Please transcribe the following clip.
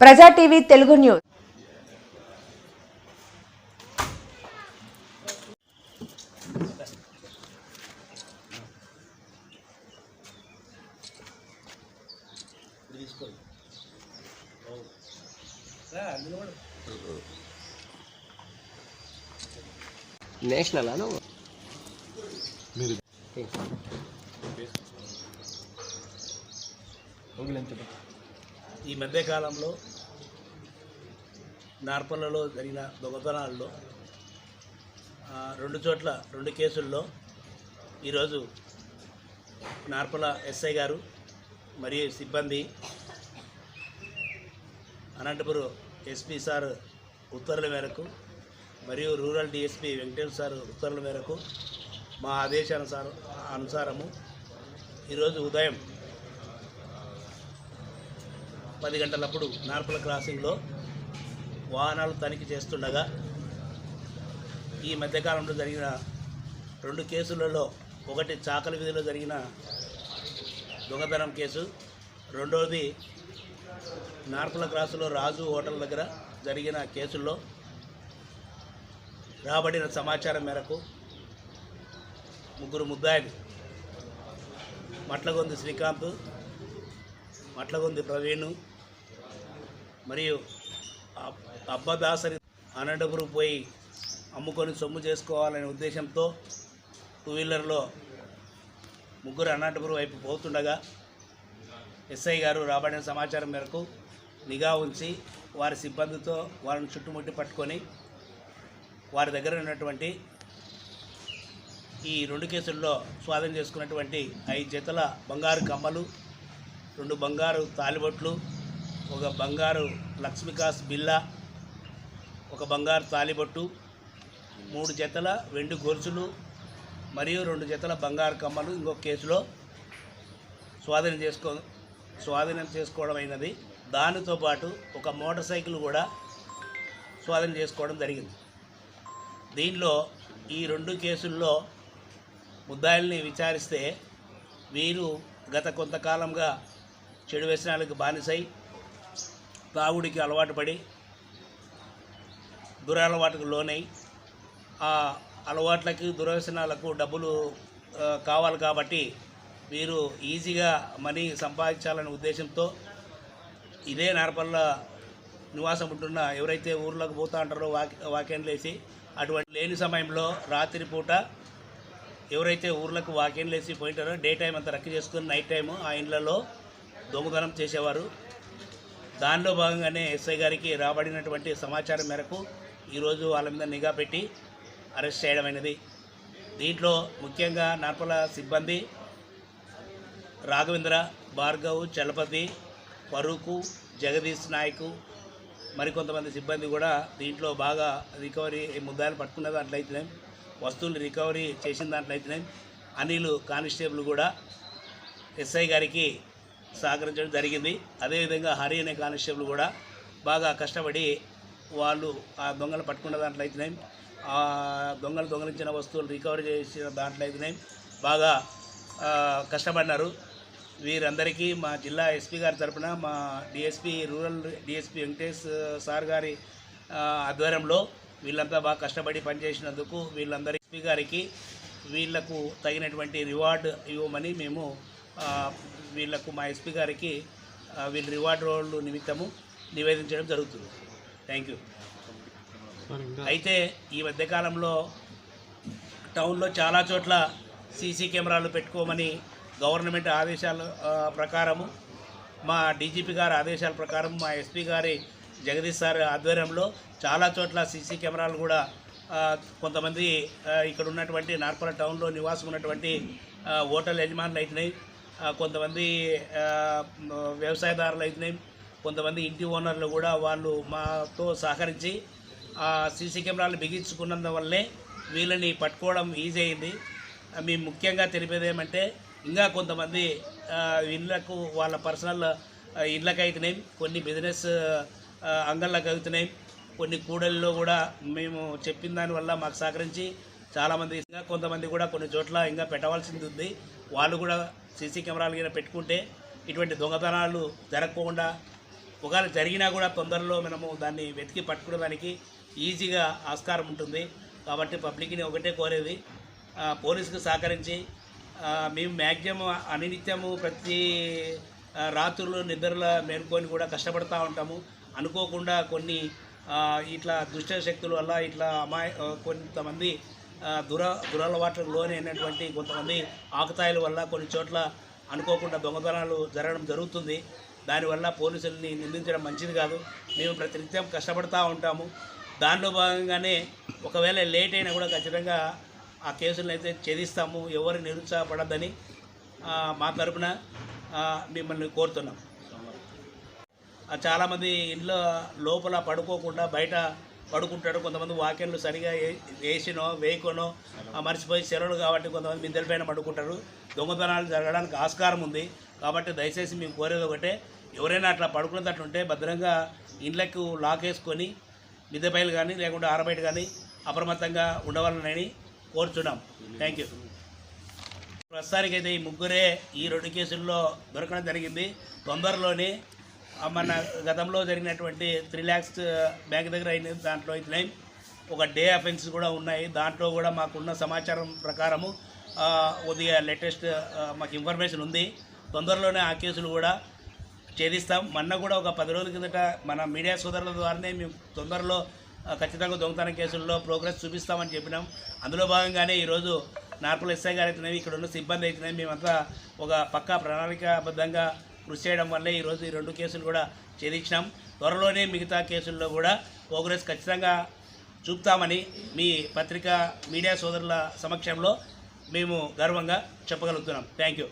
ప్రజా TV Telugu news. National మీరు ఈ మధ్యకాలంలో నార్పల్లలో జరిగిన దొంగతనాల్లో 2 చోట్ల 2 కేసుల్లో ఈరోజు నార్పల ఎస్ఐ గారు మరియు సిబ్బంది, అనంతపురం ఎస్పీ సార్ ఉత్తర్వుల మేరకు మరియు రూరల్ డిఎస్పీ వెంకటేశ్వర సార్ ఉత్తర్వుల మేరకు మా ఆదేశానుసారము ఈరోజు ఉదయం 10 గంటలప్పుడు నార్పల క్రాసింగ్లో వాహనాలు తనిఖీ చేస్తుండగా ఈ మధ్యకాలంలో జరిగిన 2 కేసులలో, ఒకటి చాకలి వీధిలో జరిగిన దొంగతనం కేసు, రెండవది నార్పల క్రాసులో రాజు హోటల్ దగ్గర జరిగిన కేసుల్లో రాబడిన సమాచారం మేరకు 3 ముద్దాయిలు మట్లగొంది శ్రీకాంత్, మట్లగొంది ప్రవీణ్ మరియు అబ్బదాసరి అనంతపురం పోయి అమ్ముకొని సొమ్ము చేసుకోవాలనే ఉద్దేశంతో 2 వీలర్లో 3 అనంతపురం వైపు పోతుండగా ఎస్ఐ గారు రాబడిన సమాచారం మేరకు నిఘా ఉంచి వారి సిబ్బందితో వారిని చుట్టుముట్టి పట్టుకొని వారి దగ్గర ఉన్నటువంటి ఈ 2 కేసుల్లో స్వాధీనం చేసుకున్నటువంటి 5 జతల బంగారు కమ్మలు, 2 బంగారు తాలిబొట్లు, 1 బంగారు లక్ష్మీకాస్ బిల్లా, 1 బంగారు తాలిబొట్టు, 3 జతల వెండి గొలుసులు మరియు 2 జతల బంగారు కమ్మలు ఇంకొక కేసులో స్వాధీనం చేసుకోవడం అయినది. దానితో పాటు 1 మోటార్ సైకిల్ కూడా స్వాధీనం చేసుకోవడం జరిగింది. దీనిలో ఈ 2 కేసుల్లో ముద్దాయిల్ని విచారిస్తే వీరు గత కొంతకాలంగా చెడు వ్యసనాలకు బానిసై తాగుడికి అలవాటు పడి దురలవాటుకు లోనై ఆ అలవాట్లకి దుర్వ్యసనాలకు డబ్బులు కావాలి కాబట్టి వీరు ఈజీగా మనీ సంపాదించాలనే ఉద్దేశంతో ఇదే నార్పల్ల నివాసం ఉంటున్న ఎవరైతే ఊర్లోకి పోతూ ఉంటారో వాక్యాన్లు వేసి అటువంటి లేని సమయంలో రాత్రిపూట ఎవరైతే ఊర్లకు వాక్యాన్లు వేసి పోయింటారో డే టైం అంతా రక్కి చేసుకుని నైట్ టైము ఆ ఇండ్లలో దొంగతనం చేసేవారు. దానిలో భాగంగానే ఎస్ఐ గారికి రాబడినటువంటి సమాచారం మేరకు ఈరోజు వాళ్ళ మీద నిఘా పెట్టి అరెస్ట్ చేయడమైనది. దీంట్లో ముఖ్యంగా నార్పల సిబ్బంది రాఘవేంద్ర, భార్గవ్, చలపతి, ఫరూకు, జగదీష్ నాయకు మరికొంతమంది సిబ్బంది కూడా దీంట్లో బాగా రికవరీ ముద్దాయిలు పట్టుకున్న దాంట్లో అయితేనే, వస్తువులు రికవరీ చేసిన దాంట్లో అయితేనే అనిల్ కానిస్టేబుల్ కూడా ఎస్ఐ గారికి సహకరించడం జరిగింది. అదేవిధంగా హరి అనే కానిస్టేబుల్ కూడా బాగా కష్టపడి వాళ్ళు ఆ దొంగలు పట్టుకున్న దాంట్లో అయితేనే, ఆ దొంగలు దొంగలించిన వస్తువులు రికవరీ చేసిన దాంట్లో అయితేనే బాగా కష్టపడినారు. వీరందరికీ మా జిల్లా ఎస్పీ గారి తరఫున మా DSP rural DSP Venkatesh sir గారి ఆధ్వర్యంలో వీళ్ళంతా బాగా కష్టపడి పనిచేసినందుకు వీళ్ళందరి ఎస్పీ గారికి వీళ్లకు తగినటువంటి రివార్డు ఇవ్వమని మేము వీళ్లకు మా ఎస్పీ గారికి వీళ్ళ రివార్డు రోడ్లు నిమిత్తము నివేదించడం జరుగుతుంది. Thank you. అయితే ఈ మధ్యకాలంలో టౌన్లో చాలా చోట్ల సీసీ కెమెరాలు పెట్టుకోమని గవర్నమెంట్ ఆదేశాల ప్రకారము, మా డీజీపీ గారి ఆదేశాల ప్రకారం, మా ఎస్పీ గారి జగదీష్ సార్ ఆధ్వర్యంలో చాలా చోట్ల సీసీ కెమెరాలు కూడా కొంతమంది ఇక్కడ ఉన్నటువంటి నార్పల టౌన్లో నివాసం ఉన్నటువంటి హోటల్ యజమానులు అయితేనే, కొంతమంది వ్యవసాయదారులు అయితేనే, కొంతమంది ఇంటి ఓనర్లు కూడా వాళ్ళు మాతో సహకరించి ఆ సీసీ కెమెరాలు బిగించుకున్నందువల్లే వీళ్ళని పట్టుకోవడం ఈజీ అయింది. మేము ముఖ్యంగా తెలిపేది ఏమంటే, ఇంకా కొంతమంది ఇళ్లకు వాళ్ళ పర్సనల్ ఇళ్ళకి అయితేనేమి, కొన్ని బిజినెస్ అంగళ్ళకి అవుతున్నాయి, కొన్ని కూడల్లో కూడా మేము చెప్పిన దానివల్ల మాకు సహకరించి చాలామంది, ఇంకా కొంతమంది కూడా కొన్ని చోట్ల ఇంకా పెట్టవలసింది ఉంది. వాళ్ళు కూడా సీసీ కెమెరాలు కింద పెట్టుకుంటే ఇటువంటి దొంగతనాలు జరగకుండా ఒకవేళ జరిగినా కూడా తొందరలో మనము దాన్ని వెతికి పట్టుకోవడానికి ఈజీగా ఆస్కారం ఉంటుంది. కాబట్టి పబ్లిక్ని ఒకటే కోరేది, పోలీసుకు సహకరించి మేము మ్యాక్సిమం అనినిత్యము ప్రతి రాత్రులు నిద్రలో మేల్కొని కూడా కష్టపడుతూ ఉంటాము. అనుకోకుండా కొన్ని ఇట్లా దుష్ట శక్తుల వల్ల ఇట్లా కొంతమంది దురలవాట్లకు లోనైనటువంటి కొంతమంది ఆకతాయిల వల్ల కొన్ని చోట్ల అనుకోకుండా దొంగతనాలు జరగడం జరుగుతుంది. దానివల్ల పోలీసుల్ని నిందించడం మంచిది కాదు. మేము ప్రతినిత్యం కష్టపడుతూ ఉంటాము. దానిలో భాగంగానే ఒకవేళ లేట్ అయినా కూడా ఖచ్చితంగా ఆ కేసులను అయితే ఛేదిస్తాము. ఎవరు నిరుత్సాహపడద్దని మా తరపున మిమ్మల్ని కోరుతున్నాం. చాలామంది ఇంట్లో లోపల పడుకోకుండా బయట పడుకుంటాడు. కొంతమంది వాక్యాలు సరిగా వేసినో వేయకోనో మర్చిపోయి సెలవులు కాబట్టి కొంతమంది మిద్దెలపైన పడుకుంటారు. దొంగతనాలు జరగడానికి ఆస్కారం ఉంది. కాబట్టి దయచేసి మేము కోరేది ఒకటే, ఎవరైనా అట్లా పడుకునేటట్లుంటే భద్రంగా ఇండ్లకు లాక్ వేసుకొని మిద్దెపైలు కానీ లేకుంటే ఆరబయట కానీ అప్రమత్తంగా ఉండవాలని కోరుచున్నాం. Thank you. ప్రస్తుతానికైతే ఈ ముగ్గురే ఈ 2 కేసుల్లో దొరకడం జరిగింది. తొందరలోనే మన గతంలో జరిగినటువంటి 3 lakhs బ్యాంక్ దగ్గర అయిన దాంట్లో అయితే ఒక డే అఫెన్స్ కూడా ఉన్నాయి. దాంట్లో కూడా మాకున్న సమాచారం ప్రకారము కొద్దిగా లేటెస్ట్ మాకు ఇన్ఫర్మేషన్ ఉంది. తొందరలోనే ఆ కేసులు కూడా ఛేదిస్తాం. మొన్న కూడా ఒక 10 రోజుల కిందట మన మీడియా సోదరుల ద్వారానే మేము తొందరలో ఖచ్చితంగా దొంగతనం కేసుల్లో ప్రోగ్రెస్ చూపిస్తామని చెప్పినాం. అందులో భాగంగానే ఈరోజు నార్పల్ ఎస్ఐ గారు అయితేనేవి, ఇక్కడ ఉన్న సిబ్బంది అయితేనేవి మేమంతా ఒక పక్కా ప్రణాళికాబద్ధంగా కృషి చేయడం వల్లే ఈరోజు ఈ 2 కేసులు కూడా ఛేదించినాం. త్వరలోనే మిగతా కేసుల్లో కూడా ప్రోగ్రెస్ ఖచ్చితంగా చూపుతామని మీ పత్రికా మీడియా సోదరుల సమక్షంలో మేము గర్వంగా చెప్పగలుగుతున్నాం. Thank you.